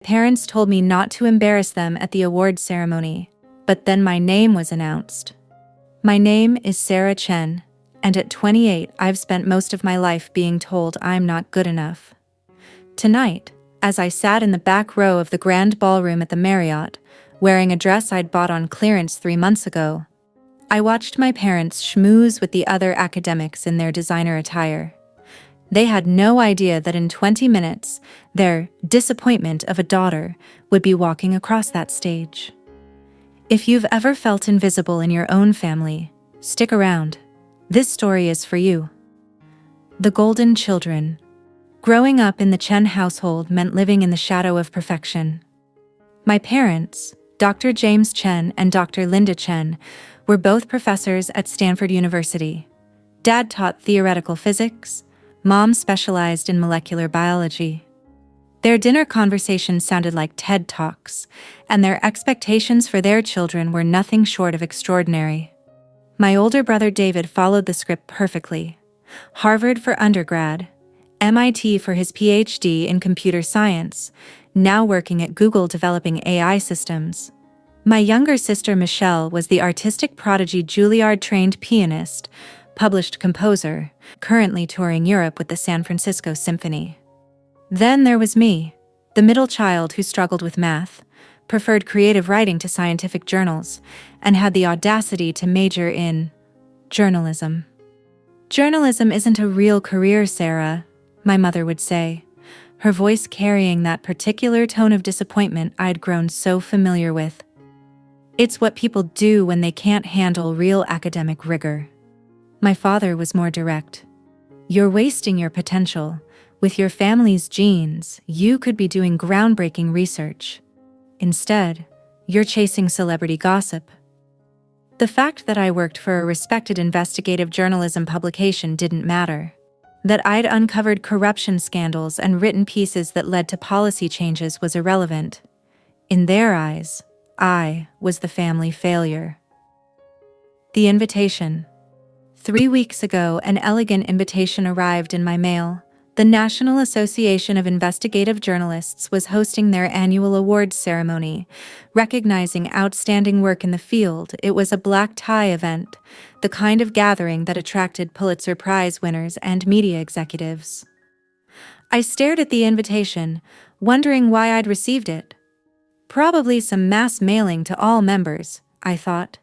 Parents told me not to embarrass them at the award ceremony, but then my name was announced. My name is Sarah Chen, and at 28 I've spent most of my life being told I'm not good enough. Tonight, as I sat in the back row of the grand ballroom at the Marriott, wearing a dress I'd bought on clearance 3 months ago, I watched my parents schmooze with the other academics in their designer attire. They had no idea that in 20 minutes, their disappointment of a daughter would be walking across that stage. If you've ever felt invisible in your own family, stick around. This story is for you. The Golden Children. Growing up in the Chen household meant living in the shadow of perfection. My parents, Dr. James Chen and Dr. Linda Chen, were both professors at Stanford University. Dad taught theoretical physics, Mom specialized in molecular biology. Their dinner conversations sounded like TED Talks, and their expectations for their children were nothing short of extraordinary. My older brother David followed the script perfectly. Harvard for undergrad, MIT for his PhD in computer science, now working at Google developing AI systems. My younger sister Michelle was the artistic prodigy Juilliard-trained pianist, published composer, currently touring Europe with the San Francisco Symphony. Then there was me, the middle child who struggled with math, preferred creative writing to scientific journals, and had the audacity to major in journalism. Journalism isn't a real career, Sarah, my mother would say, her voice carrying that particular tone of disappointment I'd grown so familiar with. It's what people do when they can't handle real academic rigor. My father was more direct. You're wasting your potential. With your family's genes, you could be doing groundbreaking research. Instead, you're chasing celebrity gossip. The fact that I worked for a respected investigative journalism publication didn't matter. That I'd uncovered corruption scandals and written pieces that led to policy changes was irrelevant. In their eyes, I was the family failure. The invitation. 3 weeks ago, an elegant invitation arrived in my mail. The National Association of Investigative Journalists was hosting their annual awards ceremony, recognizing outstanding work in the field. It was a black tie event, the kind of gathering that attracted Pulitzer Prize winners and media executives. I stared at the invitation, wondering why I'd received it. Probably some mass mailing to all members, I thought,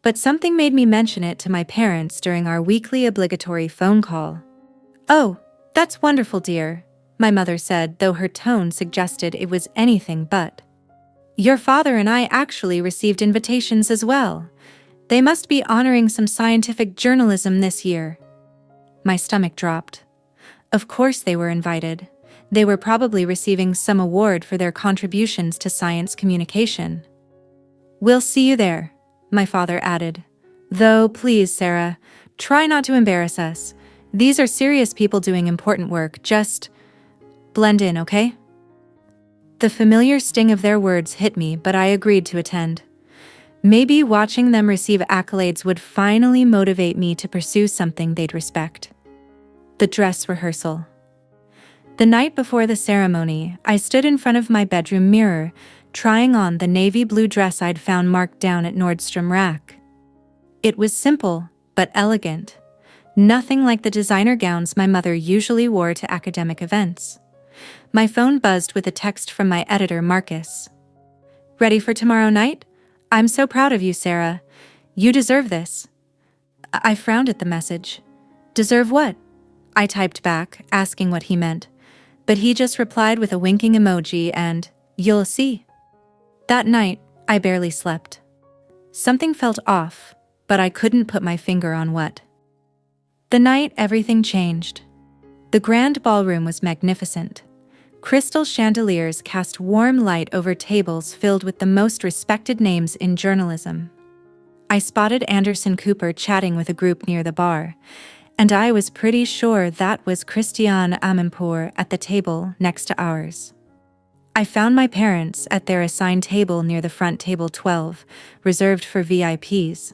but something made me mention it to my parents during our weekly obligatory phone call. "Oh, that's wonderful, dear," my mother said, though her tone suggested it was anything but. "Your father and I actually received invitations as well. They must be honoring some scientific journalism this year." My stomach dropped. Of course they were invited. They were probably receiving some award for their contributions to science communication. "We'll see you there," my father added. "Though, please, Sarah, try not to embarrass us. These are serious people doing important work. Just blend in, okay?" The familiar sting of their words hit me, but I agreed to attend. Maybe watching them receive accolades would finally motivate me to pursue something they'd respect. The dress rehearsal. The night before the ceremony, I stood in front of my bedroom mirror, trying on the navy blue dress I'd found marked down at Nordstrom Rack. It was simple, but elegant. Nothing like the designer gowns my mother usually wore to academic events. My phone buzzed with a text from my editor, Marcus. "Ready for tomorrow night? I'm so proud of you, Sarah. You deserve this." I frowned at the message. "Deserve what?" I typed back, asking what he meant. But he just replied with a winking emoji and, "You'll see." That night, I barely slept. Something felt off, but I couldn't put my finger on what. The night everything changed. The grand ballroom was magnificent. Crystal chandeliers cast warm light over tables filled with the most respected names in journalism. I spotted Anderson Cooper chatting with a group near the bar, and I was pretty sure that was Christiane Amanpour at the table next to ours. I found my parents at their assigned table near the front table 12, reserved for VIPs.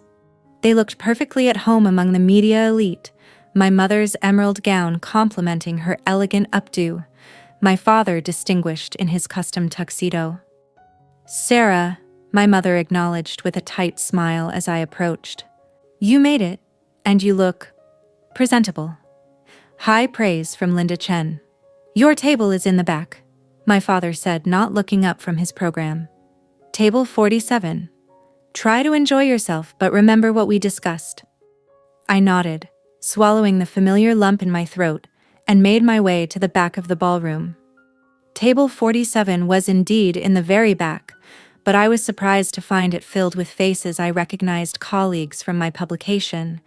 They looked perfectly at home among the media elite, my mother's emerald gown complementing her elegant updo, my father distinguished in his custom tuxedo. "Sarah," my mother acknowledged with a tight smile as I approached. "You made it, and you look presentable." High praise from Linda Chen. "Your table is in the back," my father said, not looking up from his program. "Table 47. Try to enjoy yourself, but remember what we discussed." I nodded, swallowing the familiar lump in my throat, and made my way to the back of the ballroom. Table 47 was indeed in the very back, but I was surprised to find it filled with faces I recognized, colleagues from my publication,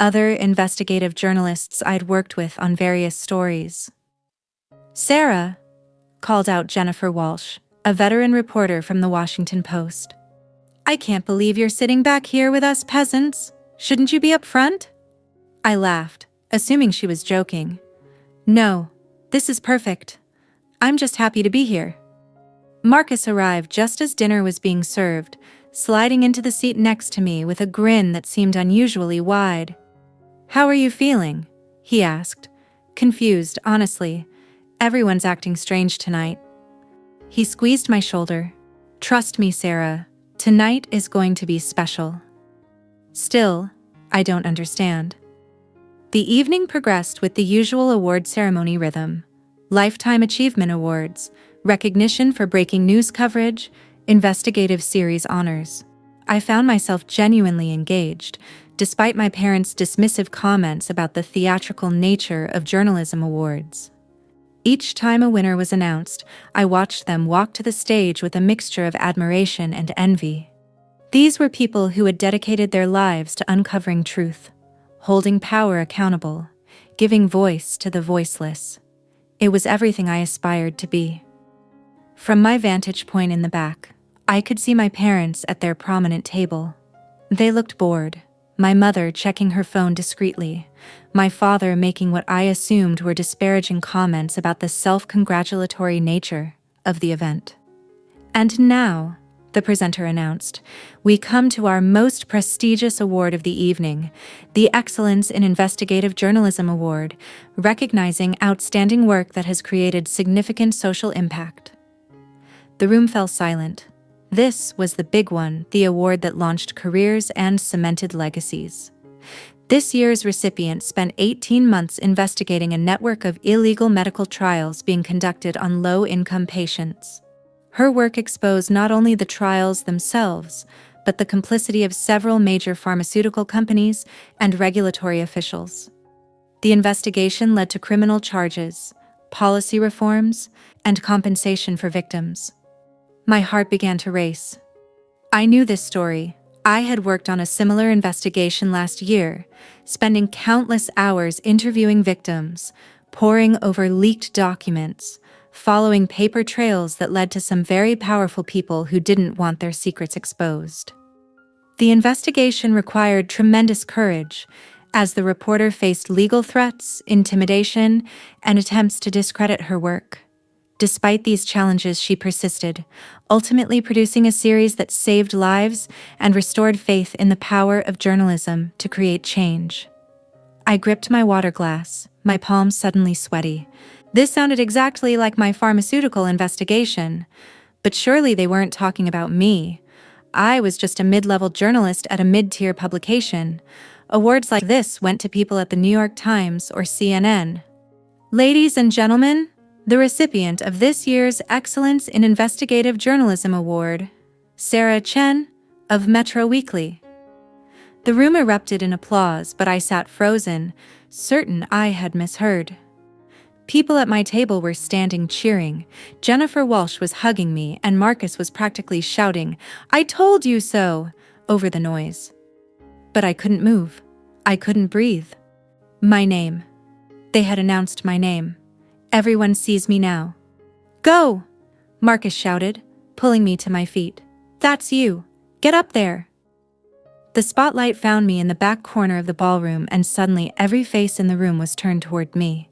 other investigative journalists I'd worked with on various stories. "Sarah," called out Jennifer Walsh, a veteran reporter from the Washington Post. "I can't believe you're sitting back here with us peasants. Shouldn't you be up front?" I laughed, assuming she was joking. "No, this is perfect. I'm just happy to be here." Marcus arrived just as dinner was being served, sliding into the seat next to me with a grin that seemed unusually wide. "How are you feeling?" he asked, confused, honestly. "Everyone's acting strange tonight." He squeezed my shoulder. "Trust me, Sarah, tonight is going to be special." Still, I don't understand. The evening progressed with the usual award ceremony rhythm: Lifetime Achievement Awards, recognition for breaking news coverage, investigative series honors. I found myself genuinely engaged, despite my parents' dismissive comments about the theatrical nature of journalism awards. Each time a winner was announced, I watched them walk to the stage with a mixture of admiration and envy. These were people who had dedicated their lives to uncovering truth, holding power accountable, giving voice to the voiceless. It was everything I aspired to be. From my vantage point in the back, I could see my parents at their prominent table. They looked bored, my mother checking her phone discreetly, my father making what I assumed were disparaging comments about the self-congratulatory nature of the event. "And now," the presenter announced, "we come to our most prestigious award of the evening, the Excellence in Investigative Journalism Award, recognizing outstanding work that has created significant social impact." The room fell silent. This was the big one, the award that launched careers and cemented legacies. This year's recipient spent 18 months investigating a network of illegal medical trials being conducted on low-income patients. Her work exposed not only the trials themselves, but the complicity of several major pharmaceutical companies and regulatory officials. The investigation led to criminal charges, policy reforms, and compensation for victims. My heart began to race. I knew this story. I had worked on a similar investigation last year, spending countless hours interviewing victims, poring over leaked documents, following paper trails that led to some very powerful people who didn't want their secrets exposed. The investigation required tremendous courage, as the reporter faced legal threats, intimidation, and attempts to discredit her work. Despite these challenges, she persisted, ultimately producing a series that saved lives and restored faith in the power of journalism to create change. I gripped my water glass, my palms suddenly sweaty. This sounded exactly like my pharmaceutical investigation, but surely they weren't talking about me. I was just a mid-level journalist at a mid-tier publication. Awards like this went to people at the New York Times or CNN. "Ladies and gentlemen, the recipient of this year's Excellence in Investigative Journalism Award, Sarah Chen of Metro Weekly." The room erupted in applause, but I sat frozen, certain I had misheard. People at my table were standing cheering. Jennifer Walsh was hugging me, and Marcus was practically shouting, "I told you so," over the noise. But I couldn't move. I couldn't breathe. My name. They had announced my name. "Everyone sees me now." "Go!" Marcus shouted, pulling me to my feet. "That's you. Get up there." The spotlight found me in the back corner of the ballroom, and suddenly every face in the room was turned toward me.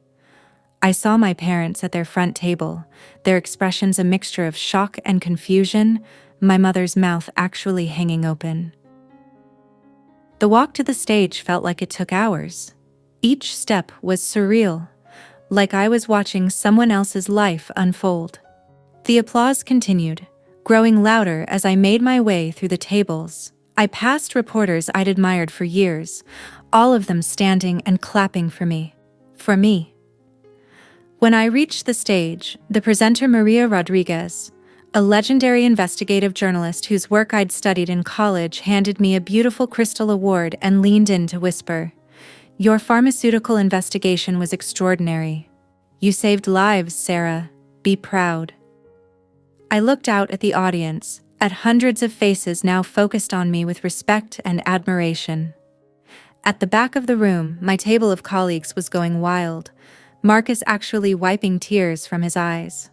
I saw my parents at their front table, their expressions a mixture of shock and confusion, my mother's mouth actually hanging open. The walk to the stage felt like it took hours. Each step was surreal. like I was watching someone else's life unfold. The applause continued, growing louder as I made my way through the tables. I passed reporters I'd admired for years, all of them standing and clapping for me. For me. When I reached the stage, the presenter Maria Rodriguez, a legendary investigative journalist whose work I'd studied in college, handed me a beautiful crystal award and leaned in to whisper, "Your pharmaceutical investigation was extraordinary. You saved lives, Sarah. Be proud." I looked out at the audience, at hundreds of faces now focused on me with respect and admiration. At the back of the room, my table of colleagues was going wild, Marcus actually wiping tears from his eyes.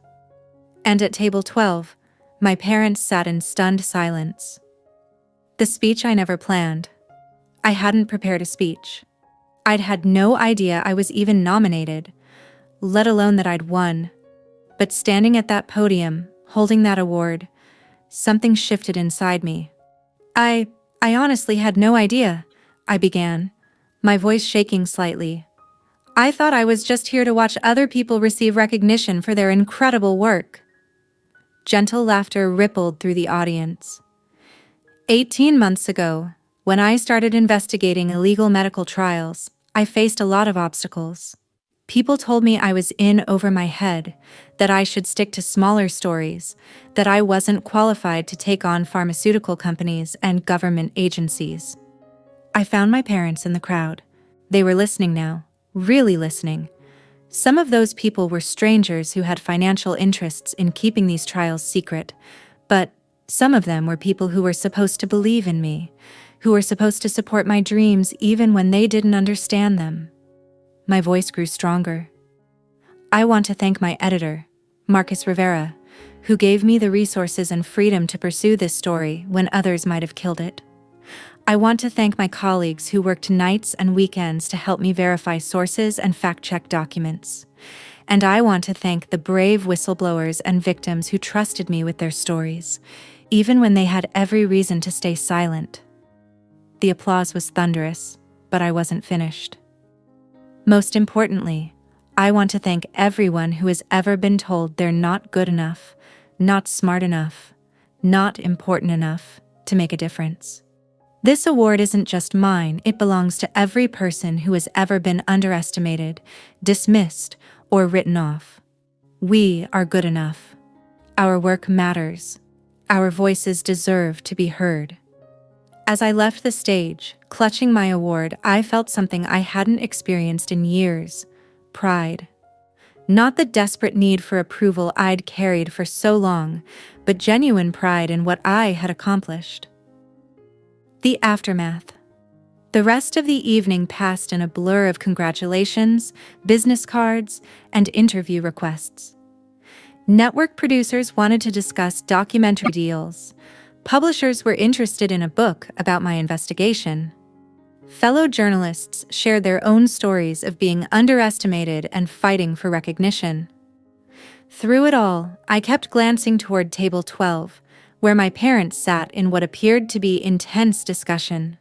And at table 12, my parents sat in stunned silence. The speech I never planned. I hadn't prepared a speech. I'd had no idea I was even nominated, let alone that I'd won. But standing at that podium, holding that award, something shifted inside me. I honestly had no idea, I began, my voice shaking slightly. I thought I was just here to watch other people receive recognition for their incredible work. Gentle laughter rippled through the audience. 18 months ago, when I started investigating illegal medical trials, I faced a lot of obstacles. People told me I was in over my head, that I should stick to smaller stories, that I wasn't qualified to take on pharmaceutical companies and government agencies. I found my parents in the crowd. They were listening now, really listening. Some of those people were strangers who had financial interests in keeping these trials secret, but some of them were people who were supposed to believe in me, who were supposed to support my dreams even when they didn't understand them. My voice grew stronger. I want to thank my editor, Marcus Rivera, who gave me the resources and freedom to pursue this story when others might have killed it. I want to thank my colleagues who worked nights and weekends to help me verify sources and fact-check documents. And I want to thank the brave whistleblowers and victims who trusted me with their stories, even when they had every reason to stay silent. The applause was thunderous, but I wasn't finished. Most importantly, I want to thank everyone who has ever been told they're not good enough, not smart enough, not important enough to make a difference. This award isn't just mine, it belongs to every person who has ever been underestimated, dismissed, or written off. We are good enough. Our work matters. Our voices deserve to be heard. As I left the stage, clutching my award, I felt something I hadn't experienced in years: pride. Not the desperate need for approval I'd carried for so long, but genuine pride in what I had accomplished. The aftermath. The rest of the evening passed in a blur of congratulations, business cards, and interview requests. Network producers wanted to discuss documentary deals. Publishers were interested in a book about my investigation. Fellow journalists shared their own stories of being underestimated and fighting for recognition. Through it all, I kept glancing toward table 12, where my parents sat in what appeared to be intense discussion.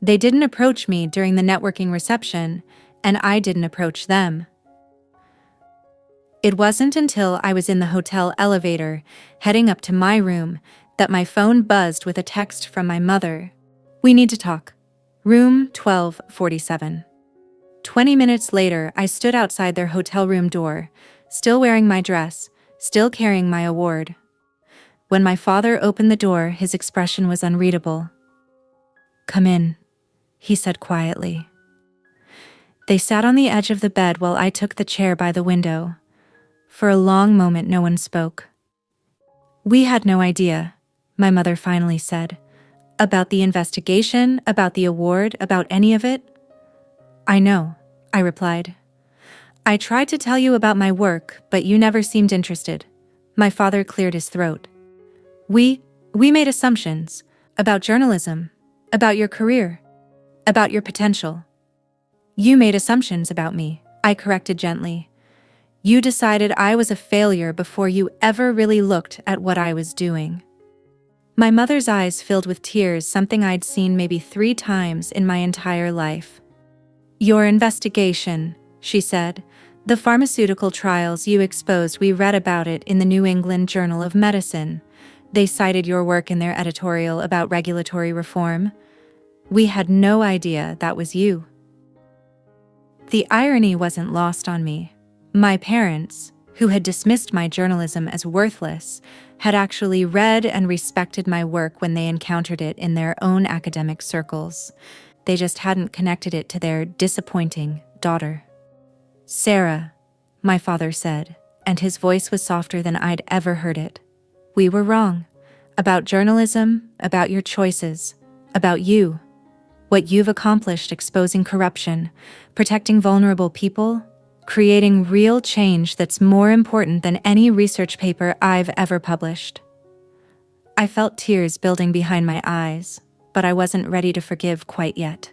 They didn't approach me during the networking reception, and I didn't approach them. It wasn't until I was in the hotel elevator, heading up to my room, that my phone buzzed with a text from my mother. "We need to talk. Room 1247. 20 minutes later, I stood outside their hotel room door, still wearing my dress, still carrying my award. When my father opened the door, his expression was unreadable. "Come in," he said quietly. They sat on the edge of the bed while I took the chair by the window. For a long moment, no one spoke. "We had no idea," my mother finally said. "About the investigation, about the award, about any of it?" "I know," I replied. "I tried to tell you about my work, but you never seemed interested." My father cleared his throat. We made assumptions about journalism, about your career, about your potential." "You made assumptions about me," I corrected gently. "You decided I was a failure before you ever really looked at what I was doing." My mother's eyes filled with tears, something I'd seen maybe 3 times in my entire life. "Your investigation," she said, The pharmaceutical trials you exposed, we read about it in the New England Journal of Medicine. They cited your work in their editorial about regulatory reform. We had no idea that was you. The irony wasn't lost on me. My parents, who had dismissed my journalism as worthless, had actually read and respected my work when they encountered it in their own academic circles. They just hadn't connected it to their disappointing daughter. "Sarah," my father said, and his voice was softer than I'd ever heard it. "We were wrong. About journalism, about your choices, about you. What you've accomplished exposing corruption, protecting vulnerable people, creating real change that's more important than any research paper I've ever published." I felt tears building behind my eyes, but I wasn't ready to forgive quite yet.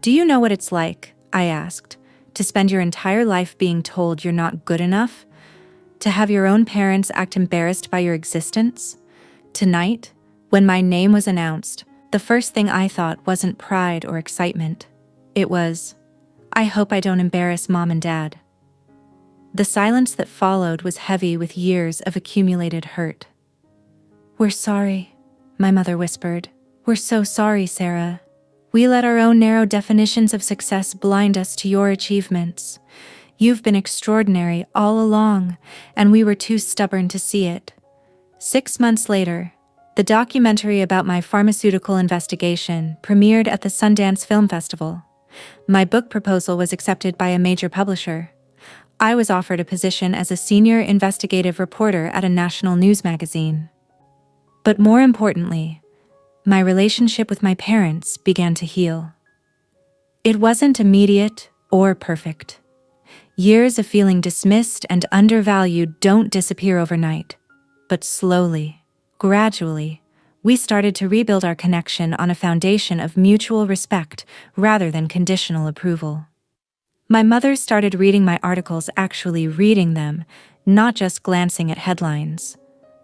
"Do you know what it's like," I asked, "to spend your entire life being told you're not good enough? To have your own parents act embarrassed by your existence? Tonight, when my name was announced, the first thing I thought wasn't pride or excitement. It was, I hope I don't embarrass Mom and Dad." The silence that followed was heavy with years of accumulated hurt. "We're sorry," my mother whispered. "We're so sorry, Sarah. We let our own narrow definitions of success blind us to your achievements. You've been extraordinary all along, and we were too stubborn to see it." 6 months later, the documentary about my pharmaceutical investigation premiered at the Sundance Film Festival. My book proposal was accepted by a major publisher. I was offered a position as a senior investigative reporter at a national news magazine. But more importantly, my relationship with my parents began to heal. It wasn't immediate or perfect. Years of feeling dismissed and undervalued don't disappear overnight, but slowly, gradually, we started to rebuild our connection on a foundation of mutual respect rather than conditional approval. My mother started reading my articles, actually reading them, not just glancing at headlines.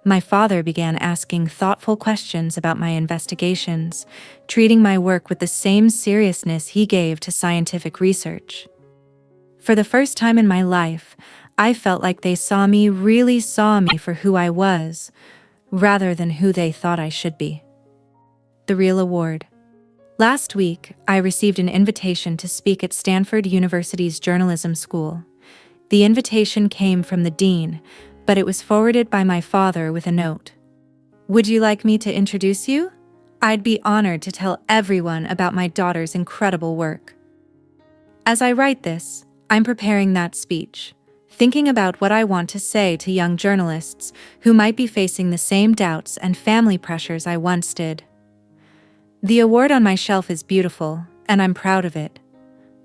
My father began asking thoughtful questions about my investigations, treating my work with the same seriousness he gave to scientific research. For the first time in my life, I felt like they really saw me for who I was, rather than who they thought I should be. The real award. Last week, I received an invitation to speak at Stanford University's journalism school. The invitation came from the dean, but it was forwarded by my father with a note. "Would you like me to introduce you? I'd be honored to tell everyone about my daughter's incredible work." As I write this, I'm preparing that speech, thinking about what I want to say to young journalists who might be facing the same doubts and family pressures I once did. The award on my shelf is beautiful, and I'm proud of it.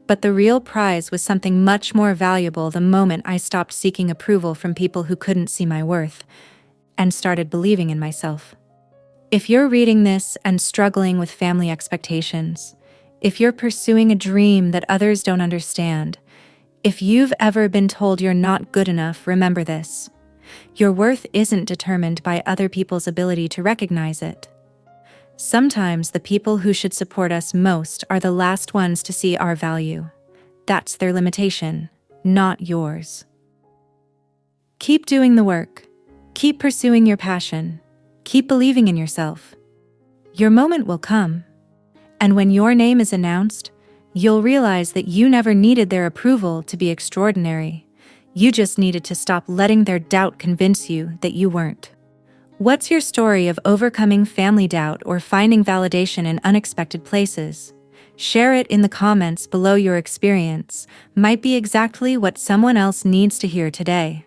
But the real prize was something much more valuable the moment I stopped seeking approval from people who couldn't see my worth, and started believing in myself. If you're reading this and struggling with family expectations, if you're pursuing a dream that others don't understand, if you've ever been told you're not good enough, remember this. Your worth isn't determined by other people's ability to recognize it. Sometimes the people who should support us most are the last ones to see our value. That's their limitation, not yours. Keep doing the work. Keep pursuing your passion. Keep believing in yourself. Your moment will come. And when your name is announced, you'll realize that you never needed their approval to be extraordinary. You just needed to stop letting their doubt convince you that you weren't. What's your story of overcoming family doubt or finding validation in unexpected places? Share it in the comments below. Your experience might be exactly what someone else needs to hear today.